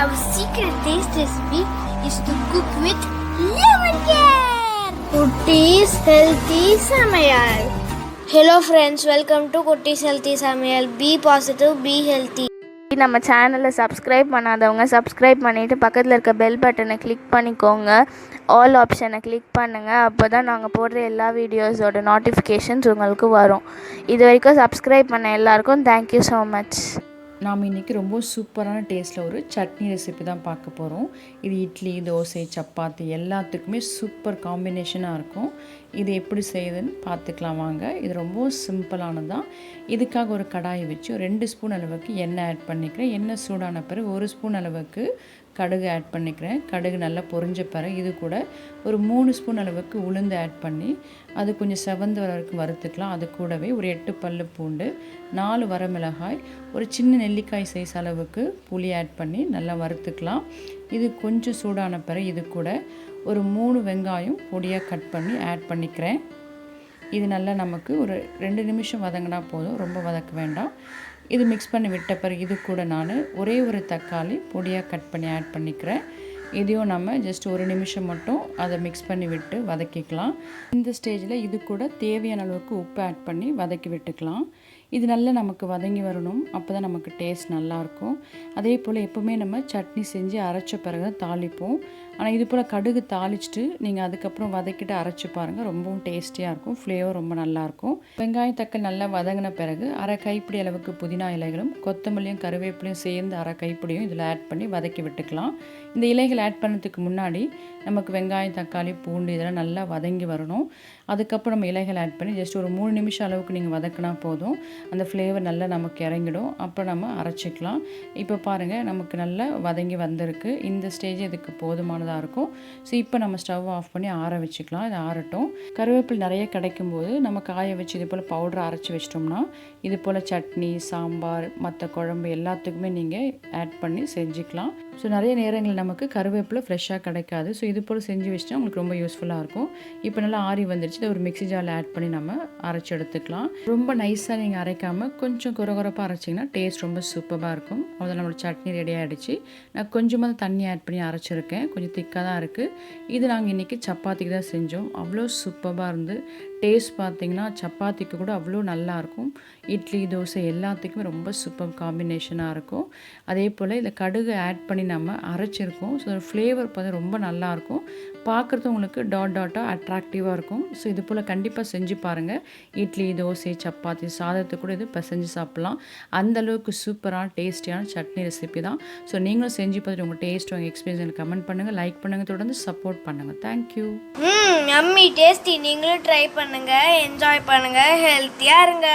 Our secret taste recipe is to cook with lemon care. Kutties healthy Samayal. Hello friends, welcome to Kutties healthy Samayal. Be positive, be healthy. நம்ம சேனலை subscribe பண்ணாதவங்க subscribe பண்ணிவிட்டு பக்கத்தில் இருக்க bell பட்டனை click பண்ணிக்கோங்க. All ஆப்ஷனை click பண்ணுங்கள். அப்போ தான் நாங்கள் போடுற எல்லா வீடியோஸோட நோட்டிஃபிகேஷன்ஸ் உங்களுக்கு வரும். இது வரைக்கும் சப்ஸ்கிரைப் பண்ண எல்லாருக்கும் தேங்க்யூ ஸோ மச். நாம் இன்றைக்கி ரொம்ப சூப்பரான டேஸ்ட்டில் ஒரு சட்னி ரெசிபி தான் பார்க்க போகிறோம். இது இட்லி, தோசை, சப்பாத்தி எல்லாத்துக்குமே சூப்பர் காம்பினேஷனாக இருக்கும். இது எப்படி செய்யுதுன்னு பார்த்துக்கலாம் வாங்க. இது ரொம்ப சிம்பிளானது தான். இதுக்காக ஒரு கடாயை வச்சு 2 ஸ்பூன் அளவுக்கு எண்ணெய் ஆட் பண்ணிக்கிறேன். எண்ணெய் சூடான பிறகு 1 ஸ்பூன் அளவுக்கு கடுகு ஆட் பண்ணிக்கிறேன். கடுகு நல்லா பொரிஞ்ச பிறகு இது கூட ஒரு 3 ஸ்பூன் அளவுக்கு உளுந்து ஆட் பண்ணி அது கொஞ்சம் செவந்து வர வரைக்கும் வறுத்துக்கலாம். அது கூடவே ஒரு 8 பல்லு பூண்டு, 4 வரமிளகாய், ஒரு சின்ன நெல்லிக்காய் சைஸ் அளவுக்கு புளி ஆட் பண்ணி நல்லா வறுத்துக்கலாம். இது கொஞ்சம் சூடான பிறகு இது கூட ஒரு 3 வெங்காயம் பொடியாக கட் பண்ணி ஆட் பண்ணிக்கிறேன். இது நல்லா நமக்கு ஒரு 2 நிமிஷம் வதங்கினா போதும், ரொம்ப வதக்க வேண்டாம். இது மிக்ஸ் பண்ணி விட்ட பிறகு இது கூட நான் ஒரே ஒரு தக்காளி பொடியாக கட் பண்ணி ஆட் பண்ணிக்கிறேன். இதையும் நம்ம ஜஸ்ட் 1 நிமிஷம் மட்டும் அதை மிக்ஸ் பண்ணி விட்டு வதக்கிக்கலாம். இந்த ஸ்டேஜில் இது கூட தேவையான அளவுக்கு உப்பு ஆட் பண்ணி வதக்கி விட்டுக்கலாம். இது நல்லா நமக்கு வதங்கி வரணும், அப்போ தான் நமக்கு டேஸ்ட் நல்லாயிருக்கும். அதே போல் எப்போவுமே நம்ம சட்னி செஞ்சு அரைச்ச பிறகு தான் தாளிப்போம். ஆனால் இது போல் கடுகு தாளிச்சிட்டு நீங்கள் அதுக்கப்புறம் வதக்கிட்டு அரைச்சி பாருங்கள், ரொம்பவும் டேஸ்டியாக இருக்கும். ஃப்ளேவர் ரொம்ப நல்லாயிருக்கும். வெங்காயம் தக்காளி நல்லா வதங்கின பிறகு அரை கைப்பிடி அளவுக்கு புதினா இலைகளும் கொத்தமல்லியும் கருவேப்பிலையும் சேர்ந்து அரை கைப்பிடியும் இதில் ஆட் பண்ணி வதக்கி விட்டுக்கலாம். இந்த இலைகள் ஆட் பண்ணதுக்கு முன்னாடி நமக்கு வெங்காயம் தக்காளி பூண்டு இதெல்லாம் நல்லா வதங்கி வரணும். அதுக்கப்புறம் நம்ம இலைகள் ஆட் பண்ணி ஜஸ்ட் ஒரு 3 நிமிஷம் அளவுக்கு நீங்கள் வதக்கினா போதும், அந்த ஃப்ளேவர் நல்லா நமக்கு இறங்கிடும். அப்புறம் நம்ம அரைச்சிக்கலாம். இப்போ பாருங்கள் நமக்கு நல்லா வதங்கி வந்திருக்கு. இந்த ஸ்டேஜ் இதுக்கு போதுமானதாக இருக்கும். ஸோ இப்போ நம்ம ஸ்டவ் ஆஃப் பண்ணி ஆற வச்சுக்கலாம். இது ஆறட்டும். கருவேப்பிலை நிறைய கிடைக்கும்போது நம்ம காய வச்சு இது போல் பவுடரை அரைச்சி வச்சிட்டோம்னா இது போல் சட்னி, சாம்பார், மற்ற குழம்பு எல்லாத்துக்குமே நீங்கள் ஆட் பண்ணி செஞ்சுக்கலாம். ஸோ நிறைய நேரங்கள் நமக்கு கருவேப்பிலை ஃப்ரெஷ்ஷாக கிடைக்காது. ஸோ இது போல் செஞ்சு வச்சுட்டா உங்களுக்கு ரொம்ப யூஸ்ஃபுல்லாக இருக்கும். இப்போ நல்லா ஆறி வந்துருச்சு. இதை ஒரு மிக்ஸி ஜாரில் ஆட் பண்ணி நம்ம அரைச்சி எடுத்துக்கலாம். ரொம்ப நைஸாக நீங்கள் அரைக்காமல் கொஞ்சம் குறகுறப்பாக அரைச்சிங்கன்னா டேஸ்ட் ரொம்ப சூப்பராக இருக்கும். அதில் நம்மளோட சட்னி ரெடி ஆகிடுச்சு. நான் கொஞ்சமாக தண்ணி ஆட் பண்ணி அரைச்சிருக்கேன். கொஞ்சம் திக்காக தான் இருக்குது. இது நாங்கள் இன்றைக்கி சப்பாத்திக்கு தான் செஞ்சோம். அவ்வளோ சூப்பராக இருந்து டேஸ்ட் பார்த்திங்கன்னா சப்பாத்திக்கு கூட அவ்வளோ நல்லாயிருக்கும். இட்லி, தோசை எல்லாத்துக்குமே ரொம்ப சூப்பர் காம்பினேஷனாக இருக்கும். அதே போல் இந்த கடுகு ஆட் பண்ணி நம்ம அரைச்சிருக்கோம். ஸோ ஃப்ளேவர் பார்த்து ரொம்ப நல்லாயிருக்கும். பார்க்குறது உங்களுக்கு டாட்டாக அட்ராக்டிவாக இருக்கும். ஸோ இது போல் கண்டிப்பாக செஞ்சு பாருங்கள். இட்லி, தோசை, சப்பாத்தி, சாதத்துக்கு கூட இது பிசைஞ்சு சாப்பிட்லாம். அந்தளவுக்கு சூப்பரான டேஸ்டியான சட்னி ரெசிபி தான். ஸோ நீங்களும் செஞ்சு பார்த்துட்டு உங்கள் டேஸ்ட், உங்கள் எக்ஸ்பீரியன்ஸ் எனக்கு கமெண்ட் பண்ணுங்கள், லைக் பண்ணுங்கள், தொடர்ந்து சப்போர்ட் பண்ணுங்கள். தேங்க்யூ. Yummy tasty. நீங்களும் ட்ரை பண்ணுங்கள், என்ஜாய் பண்ணுங்கள், ஹெல்த்தியாக இருங்க.